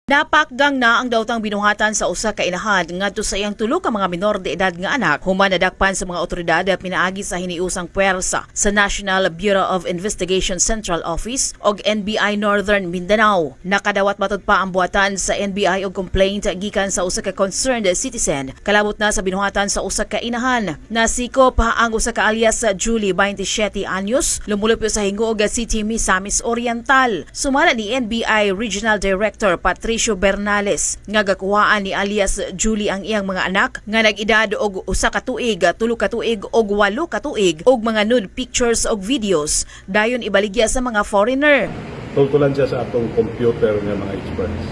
Napakgang na ang dawtang binuhatan sa usa ka inahan ngadto sa iyang tulo ka mga minor de edad nga anak human nadakpan sa mga otoridad at pinaagi sa hiniusang puwersa sa National Bureau of Investigation Central Office og NBI Northern Mindanao. Nakadawat matod pa ang buhatan sa NBI og complaint gikan sa usa ka concerned citizen kalabot na sa binuhatan sa usa ka inahan. Nasikop ang usa ka alias Julie 27 anyos lumulupyo sa hinguog City Misamis Oriental. Sumala ni NBI Regional Director Patricio Bernales nga gakuhaan ni alias Julie ang iyang mga anak nga nag-edad og 1 ka tuig, 3 ka tuig og 8 ka tuig og mga nude pictures og videos dayon ibaligya sa mga foreigner. Tultulan siya sa atong computer nga mga experts.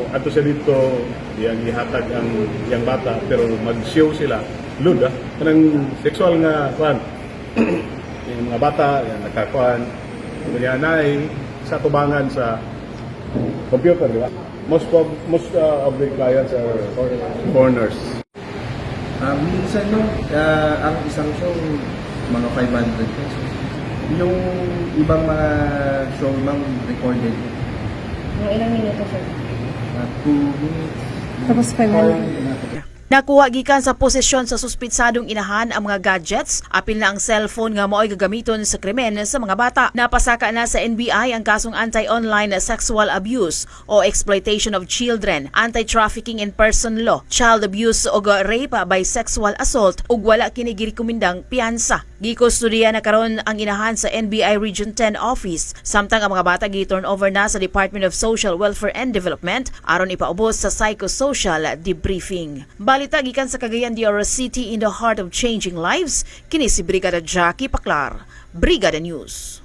Ato siya dito, yang ihatag ang yang bata pero mag-show sila lud kanang sexual nga kwan. Yung mga bata yang nakakuan nanay sa tubangan sa computer, di ba? Most of the clients are foreigners. Minsan ang isang show, mga 500 pesos. Yung ibang mga show, recorded. Yung ilang minuto, sir? 2 minutes. Tapos 500. Nakuha gikan sa posesyon sa suspitsadong inahan ang mga gadgets, apil na ang cellphone nga mao'y gagamiton sa krimen sa mga bata. Napasaka na sa NBI ang kasong anti-online sexual abuse o exploitation of children, anti-trafficking in person law, child abuse o rape by sexual assault ug wala kini girekomendang piyansa. Gikustudiya na karon ang inahan sa NBI Region 10 office, samtang ang mga bata gi-turn over na sa Department of Social Welfare and Development aron ipaubos sa psychosocial debriefing. Balita gikan sa Cagayan de Oro City in the heart of changing lives, kini si Brigada Jackie Paclar, Brigada News.